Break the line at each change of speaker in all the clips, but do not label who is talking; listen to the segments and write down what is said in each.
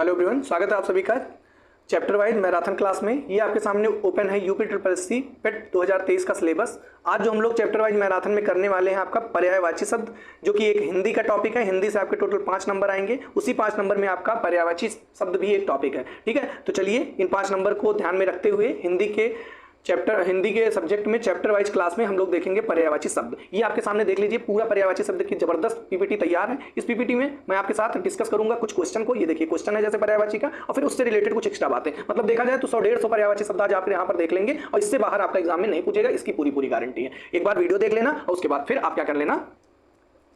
Hello everyone, स्वागत है आप सभी का चैप्टर वाइज मैराथन क्लास में। ये आपके सामने ओपन है यूपी ट्रिपल एससी पेट 2023 का सिलेबस। आज जो हम लोग चैप्टर वाइज मैराथन में करने वाले हैं आपका पर्यायवाची शब्द, जो कि एक हिंदी का टॉपिक है। हिंदी से आपके टोटल 5 नंबर आएंगे, उसी 5 नंबर में आपका पर्यायवाची शब्द भी एक टॉपिक है। ठीक है, तो चलिए इन 5 नंबर को ध्यान में रखते हुए हिंदी के सब्जेक्ट में चैप्टर वाइज क्लास में हम लोग देखेंगे पर्यायवाची शब्द। ये आपके सामने देख लीजिए, पूरा पर्यायवाची शब्द की जबरदस्त पीपीटी तैयार है। इस पीपीटी में मैं आपके साथ डिस्कस करूंगा कुछ क्वेश्चन को। ये देखिए क्वेश्चन है जैसे पर्यायवाची का, और फिर उससे रिलेटेड कुछ एक्स्ट्रा बातें। मतलब देखा जाए तो 100-150 पर्यायवाची शब्द आज आप यहाँ पर देख लेंगे, और इससे बाहर आपका एग्जाम में नहीं पूछेगा, इसकी पूरी गारंटी है। एक बार वीडियो देख लेना और उसके बाद फिर आप क्या कर लेना,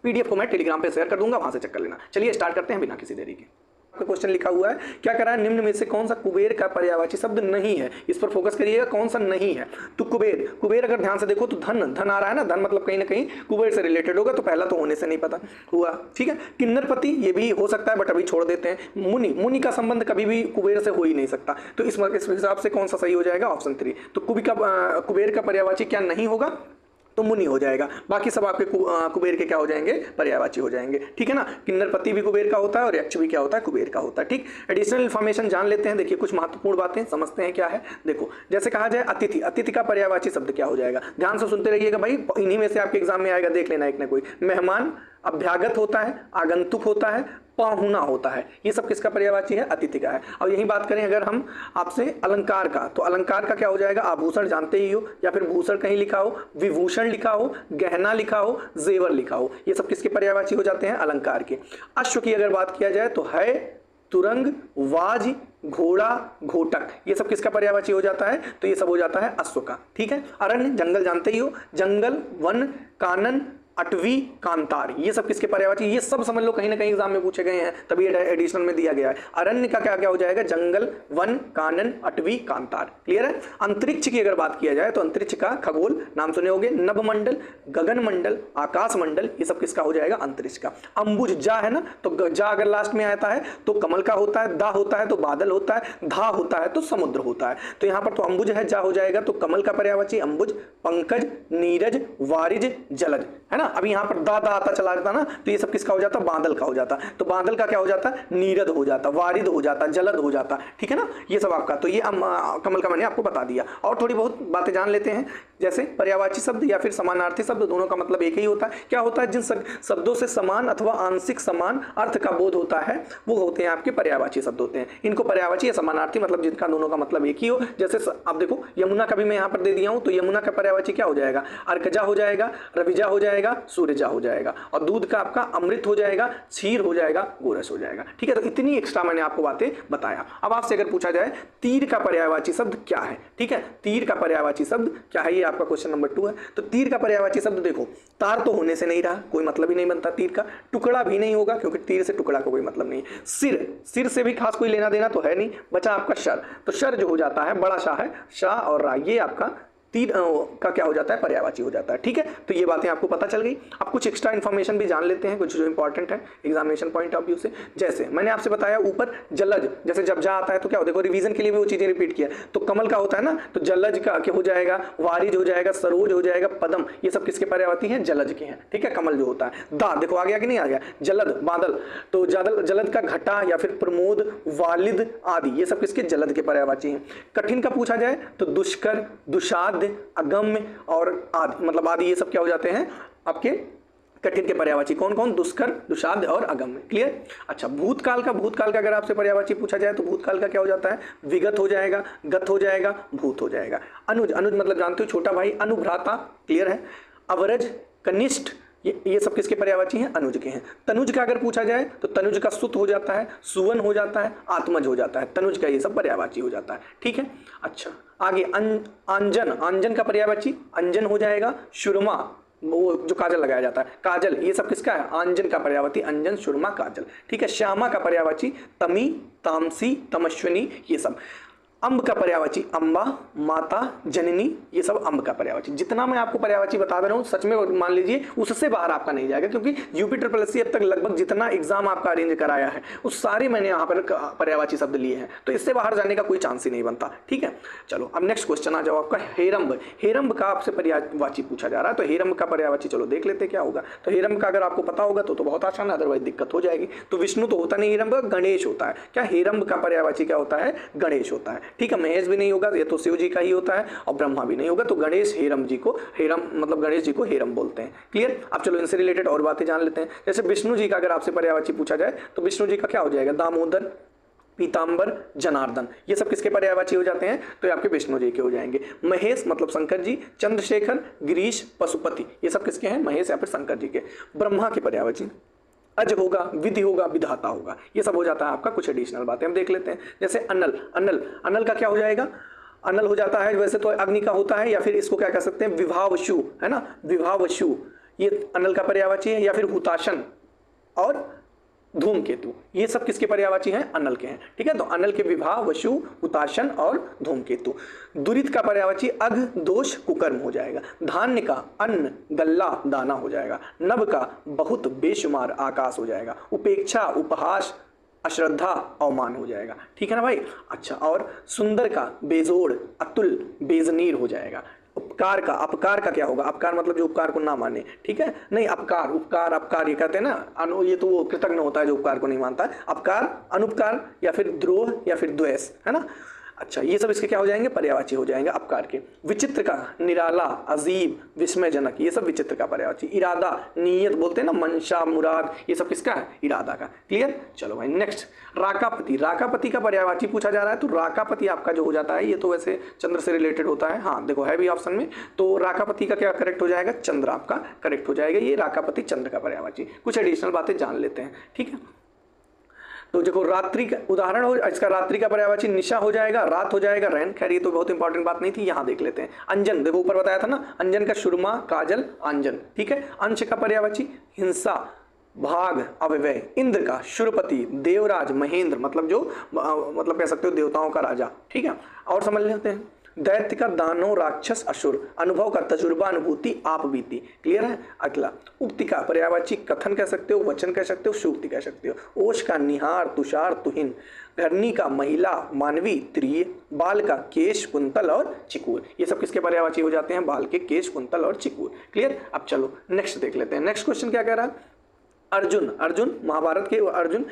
पीडीएफ को मैं टेलीग्राम पे शेयर कर दूंगा, वहां से चेक कर लेना। चलिए स्टार्ट करते हैं बिना किसी देरी के। क्वेश्चन लिखा हुआ है, क्या करा है, निम्न में से कौन सा कुबेर का पर्यायवाची शब्द नहीं है। इस पर फोकस करिएगा, कौन सा नहीं है। तो कुबेर अगर ध्यान से देखो तो धन आ रहा है ना, धन मतलब कहीं ना कहीं कुबेर से रिलेटेड होगा, तो पहला तो होने से नहीं पता हुआ। ठीक है, किन्नरपति ये भी हो सकता है, बट अभी छोड़ देते हैं। मुनि का संबंध कभी भी कुबेर से हो ही नहीं सकता, तो इस हिसाब से कौन सा सही हो जाएगा, ऑप्शन 3। तो कुबेर का पर्यायवाची क्या नहीं होगा, तो मुनि हो जाएगा। बाकी सब आपके कुबेर के क्या हो जाएंगे, पर्यायवाची हो जाएंगे। ठीक है ना, किन्नरपति भी कुबेर का होता है और यक्ष भी क्या होता है, कुबेर का होता है। ठीक, एडिशनल इन्फॉर्मेशन जान लेते हैं। देखिए कुछ महत्वपूर्ण बातें समझते हैं क्या है। देखो जैसे कहा जाए अतिथि का पर्यायवाची शब्द क्या हो जाएगा, ध्यान से सुनते रहिएगा भाई, इन्हीं में से आपके एग्जाम में आएगा, देख लेना एक ना कोई। मेहमान, अभ्यागत होता है, आगंतुक होता है, पाहुना होता है, ये सब किसका पर्यायवाची है, अतिथि का है। और यही बात करें अगर हम आपसे अलंकार का, तो अलंकार का क्या हो जाएगा, आभूषण जानते ही हो, या फिर भूषण कहीं लिखा हो, विभूषण लिखा हो, गहना लिखा हो, जेवर लिखा हो, ये सब किसके पर्यायवाची हो जाते हैं, अलंकार के। अश्व की अगर बात किया जाए तो है, तुरंग, वाज, घोड़ा, घोटक, ये सब किसका पर्यायवाची हो जाता है, तो ये सब हो जाता है अश्व का। ठीक है, अरण्य जंगल जानते ही हो, जंगल, वन, कानन, अटवी, कांतार, ये सब किसके पर्यायवाची, ये सब समझ लो कहीं ना कहीं एग्जाम में पूछे गए हैं, तभी एडिशनल में दिया गया है। अरण्य का क्या क्या हो जाएगा, जंगल, वन, कानन, अटवी, कांतार। क्लियर है। अंतरिक्ष की अगर बात किया जाए तो अंतरिक्ष का खगोल नाम सुने होंगे, नभमंडल, गगन मंडल, आकाश मंडल, ये सब किसका हो जाएगा, अंतरिक्ष का। अंबुज जा है ना, तो जा अगर लास्ट में आता है तो कमल का होता है, दा होता है तो बादल होता है, धा होता है तो समुद्र होता है। तो यहाँ पर तो अंबुज है, जा हो जाएगा तो कमल का पर्यायवाची अंबुज, पंकज, नीरज, वारिज, जलज, है ना। अभी यहाँ पर दा आता चला जाता ना, तो ये सब किसका हो जाता, बादल का हो जाता। तो बादल का क्या हो जाता, नीरद हो जाता, वारिद हो जाता, जलद हो जाता। ठीक है ना, ये सब आपका। तो ये कमल का मैंने आपको बता दिया। और थोड़ी बहुत बातें जान लेते हैं, जैसे पर्यायवाची शब्द या फिर समानार्थी शब्द, दोनों का मतलब एक ही होता है। क्या होता है, जिन शब्दों से समान अथवा आंशिक समान अर्थ का बोध होता है वो होते हैं आपके पर्यायवाची शब्द होते हैं। इनको पर्यायवाची या समानार्थी मतलब जिनका दोनों का मतलब एक ही हो। जैसे आप देखो यमुना का भी मैं यहाँ पर दे दिया हूँ, तो यमुना का पर्यायवाची क्या हो जाएगा, अर्कजा हो जाएगा, रविजा हो जाएगा, सूर्यजा हो जाएगा। और दूध का आपका अमृत हो जाएगा, क्षीर हो जाएगा, गोरस हो जाएगा। ठीक है, तो इतनी एक्स्ट्रा मैंने आपको बातें बताया। अब आपसे अगर पूछा जाए तीर का पर्यायवाची शब्द क्या है, ठीक है, तीर का पर्यायवाची शब्द क्या है, ये आपका क्वेश्चन नंबर 2 है। तो तीर का पर्यायवाची शब्द देखो, तार तो होने से नहीं रहा, कोई मतलब ही नहीं बनता तीर का। टुकड़ा भी नहीं होगा, क्योंकि तीर से टुकड़ा का कोई मतलब नहीं। सिर से भी खास कोई लेना देना तो है नहीं, बचा आपका शर। तो शर जो हो जाता है, बड़ा शाह है, शाह और रा, ये आपका तीर का क्या हो जाता है, पर्यायवाची हो जाता है। ठीक है, तो ये बातें आपको पता चल गई। अब कुछ एक्स्ट्रा इन्फॉर्मेशन भी जान लेते हैं, कुछ जो इंपॉर्टेंट है एग्जामिनेशन पॉइंट ऑफ व्यू से। जैसे मैंने आपसे बताया ऊपर जलज, जैसे जब जा आता है तो क्या हो, देखो रिवीजन के लिए भी वो चीजें रिपीट किया। तो कमल का होता है ना, तो जलज का क्या हो जाएगा, वारिज हो जाएगा, सरोज हो जाएगा, पदम, ये सब किसके पर्यायवाची हैं, जलज के हैं। ठीक है, कमल जो होता है। दा देखो आ गया कि नहीं आ गया, जलद बादल, तो जलद का घटा या फिर प्रमोद, वालिद आदि, ये सब किसके, जलद के पर्यायवाची हैं। कठिन का पूछा जाए तो दुष्कर, दुषाद्य, अगम्य और आदि, मतलब आदि, ये सब क्या हो जाते हैं आपके कठिन के पर्यायवाची। कौन कौन, दुष्कर, दुषाद्य और अगम्य। क्लियर। अच्छा, भूतकाल का अगर आपसे पर्यायवाची पूछा जाए तो भूतकाल का क्या हो जाता है, विगत हो जाएगा, गत हो जाएगा, भूत हो जाएगा। अनुज मतलब जानते हो छोटा भाई, अनुभ्राता। क्लियर है। अवरज, कनिष्ठ, ये सब किसके पर्यायवाची हैं, अनुज के हैं। तनुज का अगर पूछा जाए तो तनुज का सुत हो जाता है, सुवन हो जाता है, आत्मज हो जाता है, तनुज का ये सब पर्यायवाची हो जाता है। ठीक है। अच्छा आगे आंजन का पर्यायवाची अंजन हो जाएगा, सुरमा, वो जो काजल लगाया जाता है, काजल, ये सब किसका है, आंजन का पर्यायवाची, अंजन, सुरमा, काजल। ठीक है। श्यामा का पर्यायवाची तमी, तामसी, तमस्विनी, ये सब। अम्ब का पर्यायवाची अम्बा, माता, जननी, ये सब अम्ब का पर्यायवाची। जितना मैं आपको पर्यायवाची बता दे रहा हूँ सच में मान लीजिए उससे बाहर आपका नहीं जाएगा, क्योंकि यूपी SSC अब तक लगभग जितना एग्जाम आपका अरेंज कराया है उस सारे मैंने यहाँ पर पर्यायवाची शब्द लिए हैं, तो इससे बाहर जाने का कोई चांस ही नहीं बनता। ठीक है, चलो अब नेक्स्ट क्वेश्चन आ जाओ आपका हेरम्ब। हेरम्ब का आपसे पर्यायवाची पूछा जा रहा है, तो हेरम्ब का पर्यायवाची चलो देख लेते क्या होगा। तो हेरम्ब का अगर आपको पता होगा तो बहुत आसान है, अदरवाइज दिक्कत हो जाएगी। तो विष्णु तो होता नहीं हेरम्ब का, गणेश होता है। क्या हेरम्ब का पर्यायवाची क्या होता है? गणेश होता है। ठीक है, महेश भी नहीं होगा, ये तो शिव जी का ही होता है, और ब्रह्मा भी नहीं होगा, तो गणेश हेरम जी को हेरम मतलब गणेश जी को हेरम बोलते हैं। क्लियर? अब चलो इनसे रिलेटेड और बातें जान लेते हैं। जैसे विष्णु जी का अगर आपसे पर्यायवाची पूछा जाए तो विष्णु जी का क्या हो जाएगा? दामोदर, पीताम्बर, जनार्दन, ये सब किसके पर्यायवाची हो जाते हैं? तो ये आपके विष्णु जी के हो जाएंगे। महेश मतलब शंकर जी, चंद्रशेखर, गिरीश, पशुपति, ये सब किसके हैं? महेश या फिर शंकर जी के। ब्रह्मा के पर्यायवाची अज होगा, विधि होगा, विधाता होगा, ये सब हो जाता है आपका। कुछ एडिशनल बातें हम देख लेते हैं। जैसे अनल, अनल, अनल का क्या हो जाएगा? अनल हो जाता है वैसे तो अग्नि का होता है, या फिर इसको क्या कह सकते हैं? विभावशु, है ना, विभावशु, ये अनल का पर्यायवाची है। या फिर हुताशन और धूमकेतु, ये सब किसके पर्यायवाची हैं? अनल के हैं। ठीक है, तो अनल के विवाह, वशु, हुताशन और धूमकेतु। दुरित का पर्यायवाची अघ, दोष, कुकर्म हो जाएगा। धान्य का अन्न, गल्ला, दाना हो जाएगा। नभ का बहुत, बेशुमार, आकाश हो जाएगा। उपेक्षा, उपहास, अश्रद्धा, अवमान हो जाएगा। ठीक है ना भाई? अच्छा, और सुंदर का बेजोड़, अतुल, बेजनीर हो जाएगा। उपकार का, अपकार का क्या होगा? अपकार मतलब जो उपकार को ना माने। ठीक है, नहीं अपकार, उपकार, अपकार ये कहते हैं ना, ये तो वो कृतज्ञ होता है जो उपकार को नहीं मानता है। अपकार, अनुपकार, या फिर द्रोह, या फिर द्वेष, है ना। अच्छा, ये सब इसके क्या हो जाएंगे? पर्यायवाची हो जाएंगे अपकार के। विचित्र का निराला, अजीब, विस्मयजनक, ये सब विचित्र का पर्यायवाची। इरादा, नीयत बोलते हैं ना, मंशा, मुराद, ये सब किसका है? इरादा का। क्लियर? चलो भाई नेक्स्ट, राकापति। राकापति का पर्यायवाची पूछा जा रहा है, तो राकापति आपका जो हो जाता है, ये तो वैसे चंद्र से रिलेटेड होता है। हाँ देखो है भी ऑप्शन में, तो राकापति का क्या करेक्ट हो जाएगा? चंद्र आपका करेक्ट हो जाएगा। ये राकापति चंद्र का पर्यायवाची। कुछ एडिशनल बातें जान लेते हैं। ठीक है, तो देखो रात्रि का उदाहरण हो, इसका रात्रि का पर्यायवाची निशा हो जाएगा, रात हो जाएगा, रैन। खैर ये तो बहुत इंपॉर्टेंट बात नहीं थी, यहाँ देख लेते हैं। अंजन, देखो ऊपर बताया था ना, अंजन का सुरमा, काजल, अंजन। ठीक है, अंश का पर्यायवाची हिंसा, भाग, अव्यय। इंद्र का शुरपति, देवराज, महेंद्र, मतलब जो मतलब कह सकते हो देवताओं का राजा। ठीक है, और समझ लेते हैं। दैत्य का दानव, राक्षस, असुर। अनुभव का तजुर्बा, अनुभूति, आप बीती। क्लियर है? अगला, उक्ति का पर्यायवाची कथन कह सकते हो, वचन कह सकते हो, सूक्ति कह सकते हो। ओश का निहार, तुषार, तुहिन। धरनी का महिला, मानवी, त्रिय। बाल का केश, कुंतल और चिकूर, ये सब किसके पर्यायवाची हो जाते हैं? बाल के, केश, कुंतल और चिकूर। क्लियर? अब चलो नेक्स्ट देख लेते हैं। नेक्स्ट क्वेश्चन क्या कह रहा है? अर्जुन, अर्जुन महाभारत के अर्जुन,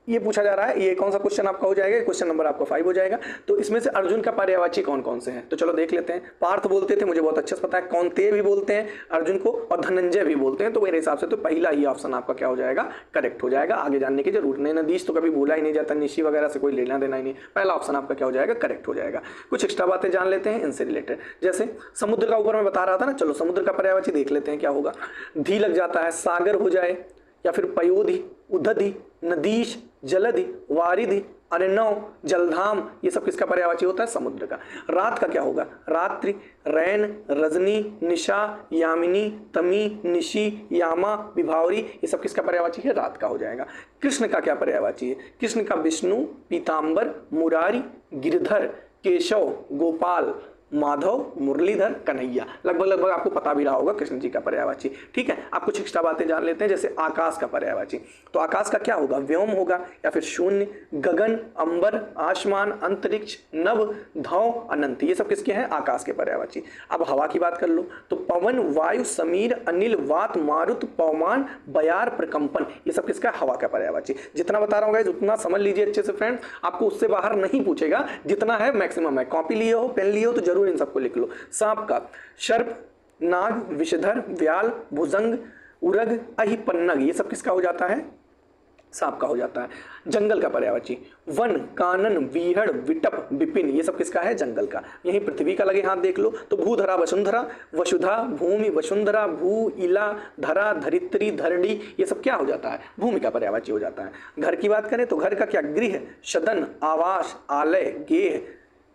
ये पूछा जा रहा है। ये कौन सा क्वेश्चन आपका हो जाएगा? क्वेश्चन नंबर आपका 5 हो जाएगा। तो इसमें से अर्जुन का पर्यायवाची कौन कौन से हैं? तो चलो देख लेते हैं। पार्थ बोलते थे, मुझे बहुत अच्छे से पता है। कौनते भी बोलते हैं अर्जुन को, और धनंजय भी बोलते हैं। तो मेरे हिसाब से तो पहला ही ऑप्शन आपका क्या हो जाएगा? करेक्ट हो जाएगा। आगे जानने की जरूरत नहीं। नदीश तो कभी बोला ही नहीं जाता, निशी वगैरह से कोई लेना देना ही नहीं। पहला ऑप्शन आपका क्या हो जाएगा? करेक्ट हो जाएगा। कुछ एक्स्ट्रा बातें जान लेते हैं इनसे रिलेटेड। जैसे समुद्र का ऊपर मैं बता रहा था ना, चलो समुद्र का पर्यायवाची देख लेते हैं क्या होगा। धी लग जाता है, सागर हो जाए, या फिर पयोधि, उदधि, नदीश, जलधि, वारिधि, अरिणव, जलधाम, ये सब किसका पर्यायवाची होता है? समुद्र का। रात का क्या होगा? रात्रि, रैन, रजनी, निशा, यामिनी, तमी, निशी, यामा, विभावरी, ये सब किसका पर्यायवाची है? रात का हो जाएगा। कृष्ण का क्या पर्यायवाची है? कृष्ण का विष्णु, पीताम्बर, मुरारी, गिरधर, केशव, गोपाल, माधव, मुरलीधर, कन्हैया। लगभग आपको पता भी रहा होगा कृष्ण जी का पर्यायवाची। ठीक है, आप कुछ एक्स्ट्रा बातें जान लेते हैं। जैसे आकाश का पर्यायवाची, तो आकाश का क्या होगा? व्योम होगा, या फिर शून्य, गगन, अंबर, आसमान, अंतरिक्ष, नभ, धौ, अनंत, ये सब किसके हैं? आकाश के पर्यायवाची। अब हवा की बात कर लो, तो पवन, वायु, समीर, अनिल, वात, मारुत, पवमान, बयार, प्रकंपन, ये सब किसका? हवा का पर्यायवाची। जितना बता रहा हूँ गाइस उतना समझ लीजिए अच्छे से फ्रेंड्स, आपको उससे बाहर नहीं पूछेगा, जितना है मैक्सिमम है। कॉपी लिए हो, पेन लिए हो तो जरूर इन सबको लिख लो। सांप का सर्प, नाग, विषधर, व्याल, भुजंग, उरग, अहिपन्नग, ये सब किसका हो जाता है? सांप का हो जाता है। जंगल का पर्यायवाची वन, कानन, वीहड़, विटप, विपिन, ये सब किसका है? जंगल का। यहीं पृथ्वी का लगे हाथ देख लो, तो भूधरा, वसुंधरा, वसुधा, भूमि, वसुंधरा, भू, इला, धरा, धरित्री, धरणी, ये सब क्या हो जाता है? भूमि का पर्यायवाची हो जाता है। घर की बात करें तो घर का क्या? गृह, सदन, आवास, आलय, गेह,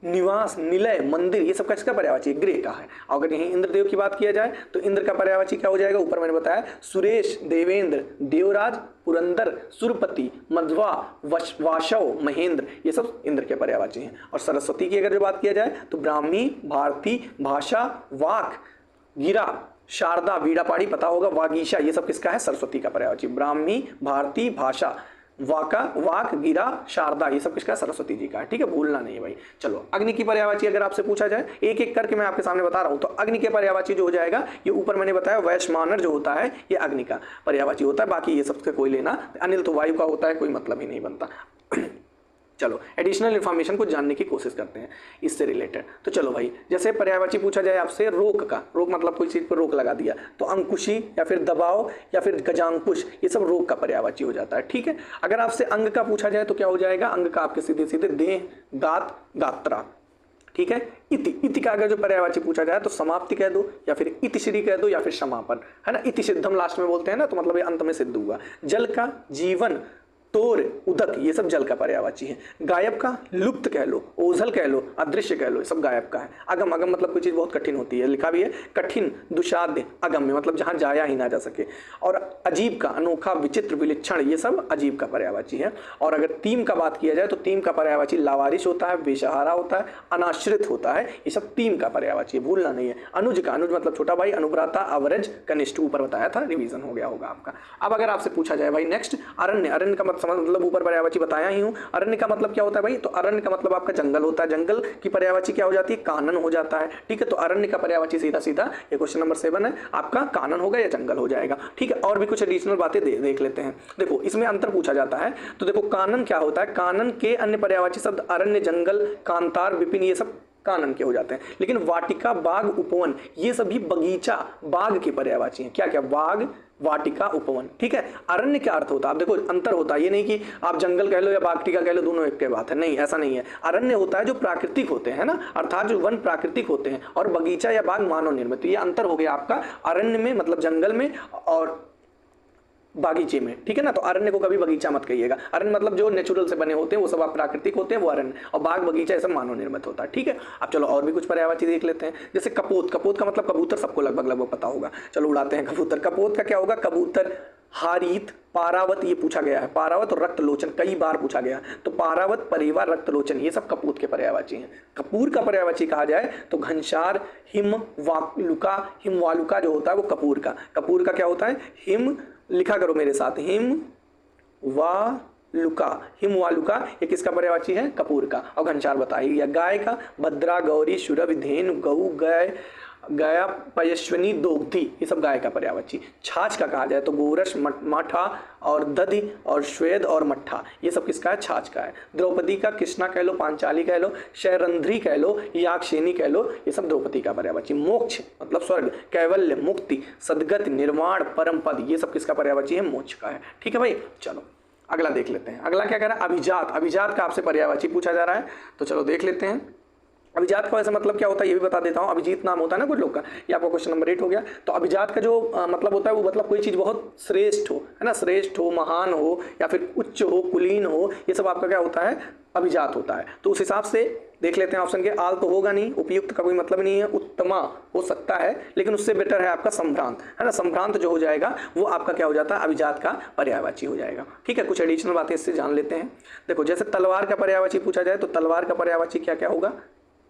निवास, निलय, मंदिर, ये सब किसका पर्यायवाची? गृह का है। और अगर यहीं इंद्रदेव की बात किया जाए तो इंद्र का पर्यायवाची क्या हो जाएगा? ऊपर मैंने बताया सुरेश, देवेंद्र, देवराज, पुरंदर, सुरपति, मध्वा, वाशव, महेंद्र, ये सब इंद्र के पर्यायवाची हैं। और सरस्वती की अगर जो बात किया जाए तो ब्राह्मी, भारती, भाषा, वाक, गिरा, शारदा, वीणापाणी पता होगा, वागीशा, ये सब किसका है? सरस्वती का पर्यायवाची। ब्राह्मी, भारती, भाषा, वाक, गिरा, शारदा, ये सब किसका? सरस्वती जी का है। ठीक है, भूलना नहीं है भाई। चलो अग्नि की पर्यायवाची अगर आपसे पूछा जाए, एक एक करके मैं आपके सामने बता रहा हूं, तो अग्नि के पर्यायवाची जो हो जाएगा, ये ऊपर मैंने बताया वैश्वानर जो होता है ये अग्नि का पर्यायवाची होता है। बाकी ये सबसे कोई लेना, अनिल तो वायु का होता है, कोई मतलब ही नहीं बनता। चलो एडिशनल इन्फॉर्मेशन को जानने की कोशिश करते हैं इससे रिलेटेड। तो चलो भाई, जैसे पर्यायवाची पूछा जाए आपसे रोक का, रोक मतलब कोई चीज़ पर रोक लगा दिया, तो अंकुशी या फिर दबाव या फिर गजांकुश, ये सब रोक का पर्यायवाची हो जाता है। ठीक है, अगर आपसे अंग का पूछा जाए तो क्या हो जाएगा? अंग का आपके सीधे सीधे देह, गात, गात्रा। ठीक है, इति का अगर जो पर्यायवाची पूछा जाए तो समाप्ति कह दो या फिर इतिश्री कह दो या फिर समापन, है ना। इति सिद्धम लास्ट में बोलते हैं ना, तो मतलब ये अंत में सिद्ध हुआ। जल का जीवन, तोर, उदक, ये सब जल का पर्यायवाची है। गायब का लुप्त कह लो, ओझल कह लो, अदृश्य कह लो, ये सब गायब का है। अगम, अगम मतलब कोई चीज़ बहुत कठिन होती है, लिखा भी है कठिन, दुशाद्य, अगम्य मतलब जहाँ जाया ही ना जा सके। और अजीब का अनोखा, विचित्र, विलक्षण, ये सब अजीब का पर्यायवाची है। और अगर तीम का बात किया जाए तो तीम का पर्यायवाची लावारिश होता है, बेसहारा होता है, अनाश्रित होता है, ये सब तीम का पर्यायवाची है, भूलना नहीं है। अनुज का, अनुज मतलब छोटा भाई, अनुभ्राता, अवरज, कनिष्ठ, ऊपर बताया था, रिवीजन हो गया होगा आपका। अब अगर आपसे पूछा जाए भाई नेक्स्ट अरण्य, अरण्य का मतलब ऊपर पर्यायवाची बताया ही हूं। अरण्य का मतलब क्या होता है भाई? तो अरण्य का मतलब आपका जंगल होता है, जंगल की पर्यायवाची क्या हो जाती है? कानन हो जाता है। ठीक है, तो अरण्य का पर्यायवाची सीधा सीधा ये क्वेश्चन नंबर 7 है आपका, कानन होगा या जंगल हो जाएगा। ठीक है, और भी कुछ एडिशनल बातें देख लेते हैं। देखो इसमें अंतर पूछा जाता है, तो देखो कानन क्या होता है? कानन के अन्य पर्यायवाची शब्द अरण्य, जंगल, कांतार, विपिन, ये सब कानन के हो जाते हैं। लेकिन वाटिका, बाग, उपवन, ये सभी बगीचा, बाग के पर्यायवाची हैं। क्या क्या? बाग, वाटिका, उपवन। ठीक है, अरण्य क्या अर्थ होता है? आप देखो अंतर होता है, ये नहीं कि आप जंगल कह लो या वाटिका कह लो दोनों एक के बात है, नहीं, ऐसा नहीं है। अरण्य होता है जो प्राकृतिक होते हैं ना, अर्थात जो वन प्राकृतिक होते हैं, और बगीचा या बाग मानव निर्मित। ये अंतर हो गया आपका अरण्य में मतलब जंगल में और बागीचे में। ठीक है ना, तो अरण्य को कभी बगीचा मत कहिएगा। अरण्य मतलब जो नेचुरल से बने होते हैं वो सब आप प्राकृतिक होते हैं, वो अरण्य, और बाग बगीचा ये सब मानव निर्मित होता है। ठीक है, अब चलो और भी कुछ पर्यायवाची देख लेते हैं। जैसे कपोत, कपोत का मतलब कबूतर, सबको लगभग पता होगा। चलो उड़ाते हैं कबूतर। कपोत का क्या होगा? कबूतर, हारीत, पारावत, ये पूछा गया है, पारावत और रक्तलोचन कई बार पूछा गया, तो पारावत, परिवार, रक्तलोचन, ये सब कपूत के पर्यायवाची हैं। कपूर का पर्यायवाची कहा जाए तो घनसार, हिम वालुका, हिम वालुका जो होता है वो कपूर का, कपूर का क्या होता है? हिम, लिखा करो मेरे साथ, हिम वालुका, हिम वालुका, ये किसका पर्यायवाची है? कपूर का। और घनसार बताइए। गाय का भद्रा, गौरी, शुरभ, धेनु, गऊ, गाय, गया, पयस्विनी, दोग्धी, ये सब गाय का पर्यायवाची। छाछ का कहा जाए तो गोरस, माठा और दधि और श्वेद और मट्ठा, ये सब किसका है? छाछ का है। द्रौपदी का कृष्णा कह लो, पांचाली कह लो, शैरंध्री कह लो, याक्षेणी कह लो, ये सब द्रौपदी का पर्यायवाची। मोक्ष मतलब स्वर्ग, कैवल्य, मुक्ति, सदगति, निर्वाण, परम पद, ये सब किसका पर्यायवाची है? मोक्ष का है। ठीक है भाई, चलो अगला देख लेते हैं। अगला क्या कह रहा है? अभिजात, अभिजात का आपसे पर्यायवाची पूछा जा रहा है, तो चलो देख लेते हैं। अभिजात का वैसे मतलब क्या होता है ये भी बता देता हूँ। अभिजीत नाम होता है ना कुछ लोग का, ये आपका क्वेश्चन नंबर 8 हो गया। तो अभिजात का जो मतलब होता है वो मतलब कोई चीज़ बहुत श्रेष्ठ हो, है ना, श्रेष्ठ हो, महान हो या फिर उच्च हो, कुलीन हो, ये सब आपका क्या होता है? अभिजात होता है। तो उस हिसाब से देख लेते हैं ऑप्शन के। आल तो होगा नहीं, उपयुक्त का कोई मतलब नहीं है, उत्तमा हो सकता है, लेकिन उससे बेटर है आपका संभ्रांत, है ना। संभ्रांत जो हो जाएगा वो आपका क्या हो जाता है? अभिजात का पर्यायवाची हो जाएगा। ठीक है, कुछ एडिशनल बातें इससे जान लेते हैं। देखो जैसे तलवार का पर्यायवाची पूछा जाए तो तलवार का पर्यायवाची क्या क्या होगा?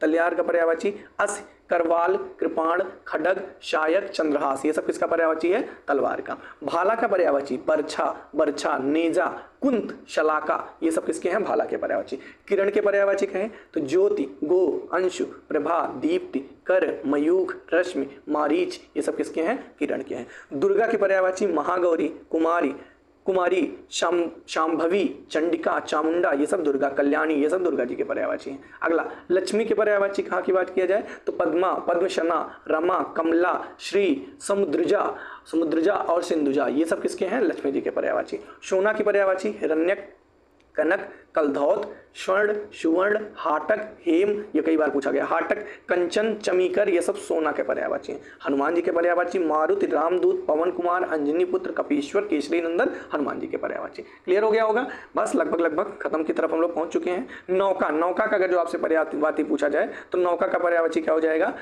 तलवार का पर्यायवाची अस, करवाल, कृपाण, खड्ग, शायक, चंद्रहास, ये सब किसका पर्यायवाची है? तलवार का। भाला का पर्यायवाची बर्छा, बर्छा, नेजा, कुंत, शलाका, ये सब किसके हैं? भाला के पर्यायवाची। किरण के पर्यायवाची कहें तो ज्योति, गो, अंशु, प्रभा, दीप्ति, कर, मयूख, रश्मि, मारीच, ये सब किसके हैं? किरण के हैं। दुर्गा के पर्यायवाची महागौरी, कुमारी, कुमारी, शांभवी, चंडिका, चामुंडा, ये सब दुर्गा, कल्याणी, ये सब दुर्गा जी के पर्यायवाची हैं। अगला लक्ष्मी के पर्यायवाची कहाँ की बात किया जाए तो पद्मा, पद्मशना, रमा, कमला, श्री, समुद्रजा, समुद्रजा और सिंधुजा, ये सब किसके हैं? लक्ष्मी जी के पर्यायवाची। सोना की पर्यायवाची हिरण्यक, कनक, कलधौत, स्वर्ण, सुवर्ण, हाटक, हेम, ये कई बार पूछा गया, हाटक, कंचन, चमीकर, ये सब सोना के पर्यायवाची हैं। हनुमान जी के पर्यायवाची मारुति, रामदूत, पवन कुमार, अंजनी पुत्र, कपीश्वर, केसरी नंदन, हनुमान जी के पर्यायवाची। क्लियर हो गया होगा। बस लगभग खत्म की तरफ हम लोग पहुंच चुके हैं। नौका, नौका का अगर जो आपसे पर्यायवाची पूछा जाए तो नौका का पर्यायवाची क्या हो जाएगा?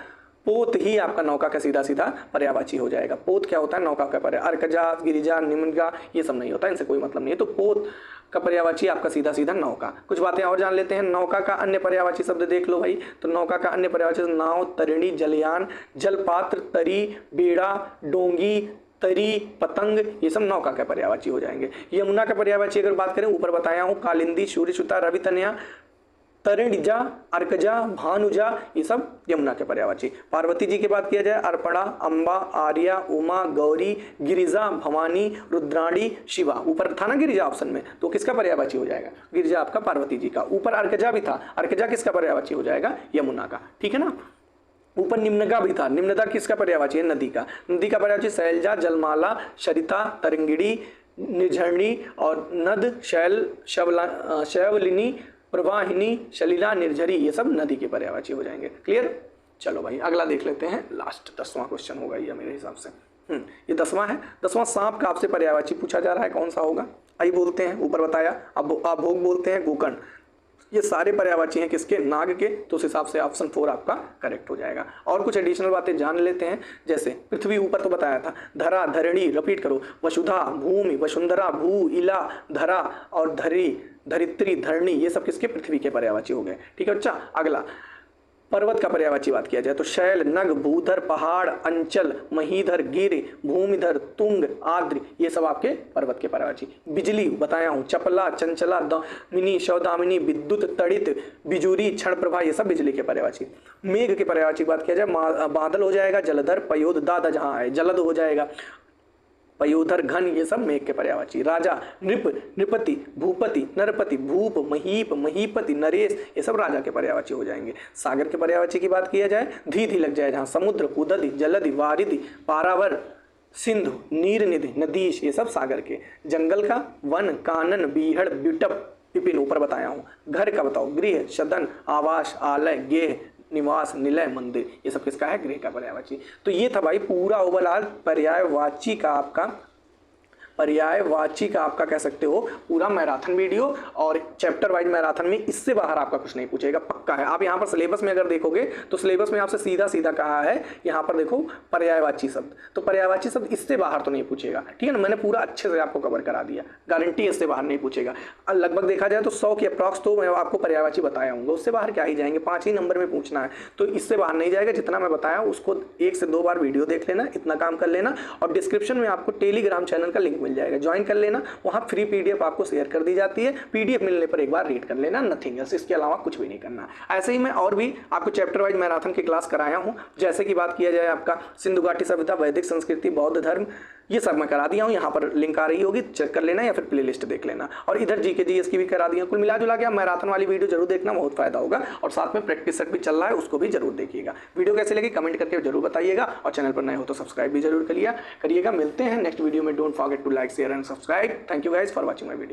पोत ही आपका नौका का सीधा सीधा पर्यायवाची हो जाएगा। पोत क्या होता है? नौका का पर्याय। अर्कजा, गिरिजा, निम्नगा, ये सब नहीं होता, इनसे कोई मतलब नहीं है। तो पोत का पर्यायवाची आपका सीधा सीधा नौका। कुछ बातें और जान लेते हैं। नौका का अन्य पर्यायवाची शब्द देख लो भाई। तो नौका का अन्य पर्यायवाची नाव, तरिणी, जलयान, जलपात्र, तरी, बेड़ा, डोंगी, तरी, पतंग, ये सब नौका के पर्यायवाची हो जाएंगे। यमुना का पर्यायवाची अगर बात करें, ऊपर बताया हूँ, कालिंदी, सूर्यसुता, रवितनया, तरणिजा, अर्कजा, भानुजा, ये सब यमुना के पर्यायवाची। पार्वती जी की बात किया जाए, अर्पणा, अंबा, आर्या, उमा, गौरी, गिरिजा, भवानी, रुद्राणी, शिवा। ऊपर था ना गिरिजा ऑप्शन में, तो किसका पर्यायवाची हो जाएगा? गिरिजा आपका पार्वती जी का। ऊपर अर्कजा भी था, अर्कजा किसका पर्यायवाची हो जाएगा? यमुना का। ठीक है ना। ऊपर निम्नगा भी था, निम्नगा किसका पर्यायवाची है? नदी का। नदी का पर्यायवाची शैलजा, जलमाला, सरिता, तरंगिणी, निर्झरणी और नद, शैल, शैवलिनी, प्रवाहिनी, सलीला, निर्झरी, ये सब नदी के पर्यायवाची हो जाएंगे। क्लियर। चलो भाई अगला देख लेते हैं। लास्ट 10वां क्वेश्चन होगा ये मेरे हिसाब से। ये 10वां है। 10वां सांप का आपसे पर्यायवाची पूछा जा रहा है, कौन सा होगा? आइए बोलते हैं। ऊपर बताया, अब आप भोग बोलते हैं, गोकर्ण, ये सारे पर्यायवाची हैं किसके? नाग के। तो उस हिसाब से ऑप्शन 4 आपका करेक्ट हो जाएगा। और कुछ एडिशनल बातें जान लेते हैं। जैसे पृथ्वी ऊपर तो बताया था, धरा, धरणी, रिपीट करो, वसुधा, भूमि, वसुंधरा, भू, इला, धरा और धरी, धरित्री, धरणी, ये सब किसके? पृथ्वी के पर्यायवाची हो गए। ठीक है बच्चा। अगला पर्वत का पर्यायवाची बात किया जाए तो शैल, नग, भूधर, पहाड़, अंचल, महीधर, गिर, भूमिधर, तुंग, आद्र, ये सब आपके पर्वत के पर्यायवाची। बिजली बताया हूँ, चपला, चंचला, दामिनी, सौदामिनी, विद्युत, तड़ित, बिजुरी, क्षण प्रभा, ये सब बिजली के पर्यायवाची। मेघ के पर्यायवाची बात किया जाए, बादल हो जाएगा, जलधर, पयोध, दादा जहाँ है जलद हो जाएगा, पयोधर, घन, ये सब मेघ के पर्यायवाची। राजा, नृप, नृपति, भूपति, नरपति, भूप, महीप, महीपति, नरेश, ये सब राजा के पर्यायवाची हो जाएंगे। सागर के पर्यायवाची की बात किया जाए, धी धी लग जाए जहाँ, समुद्र, कुदधि, जलधि, वारिधि, पारावर, सिंधु, नीरनिधि, नदीश, ये सब सागर के। जंगल का वन, कानन, बीहड़, बिटप, विपिन, ऊपर बताया हूँ। घर का बताओ, गृह, सदन, आवास, आलय, गेह, निवास, निलय, मंदिर, ये सब किसका है? गृह का पर्यायवाची। तो ये था भाई पूरा ओवरऑल पर्यायवाची का आपका कह सकते हो पूरा मैराथन वीडियो। और चैप्टर वाइज मैराथन में इससे बाहर आपका कुछ नहीं पूछेगा, पक्का है। आप यहाँ पर सिलेबस में अगर देखोगे तो सिलेबस में आपसे सीधा सीधा कहा है, यहाँ पर देखो पर्यायवाची शब्द, तो पर्यायवाची शब्द इससे बाहर तो नहीं पूछेगा। ठीक है ना, मैंने पूरा अच्छे से आपको कवर करा दिया, गारंटी इससे बाहर नहीं पूछेगा। लगभग देखा जाए तो 100 के अप्रॉक्स तो मैं आपको पर्यायवाची बताया हूँ, उससे बाहर क्या ही जाएंगे, 5 ही नंबर में पूछना है, तो इससे बाहर नहीं जाएगा। जितना मैं बताया उसको 1 से 2 बार वीडियो देख लेना, इतना काम कर लेना। और डिस्क्रिप्शन में आपको टेलीग्राम चैनल का लिंक मिल जाएगा, ज्वाइन कर लेना, वहां फ्री पीडीएफ आपको शेयर कर दी जाती है। पीडीएफ मिलने पर एक बार रीड कर लेना, नथिंग एल्स, इसके अलावा कुछ भी नहीं करना। ऐसे ही मैं और भी आपको चैप्टर वाइज मैराथन की क्लास कराया हूं। जैसे कि बात किया जाए आपका सिंधु घाटी सभ्यता, वैदिक संस्कृति, बौद्ध धर्म, ये सब मैं करा दिया हूँ। यहाँ पर लिंक आ रही होगी, चेक कर लेना या फिर प्लेलिस्ट देख लेना। और इधर जीके जीएस की भी करा दी है। कुल मिला जुला के मैराथन वाली वीडियो जरूर देखना, बहुत फायदा होगा। और साथ में प्रैक्टिस सेट भी चल रहा है, उसको भी जरूर देखिएगा। वीडियो कैसे लगी कमेंट करके जरूर बताइएगा, और चैनल पर नए हो तो सब्सक्राइब भी जरूर करिएगा। मिलते हैं नेक्स्ट वीडियो में। Don't forget to like, share and subscribe. Thank you guys for watching my video.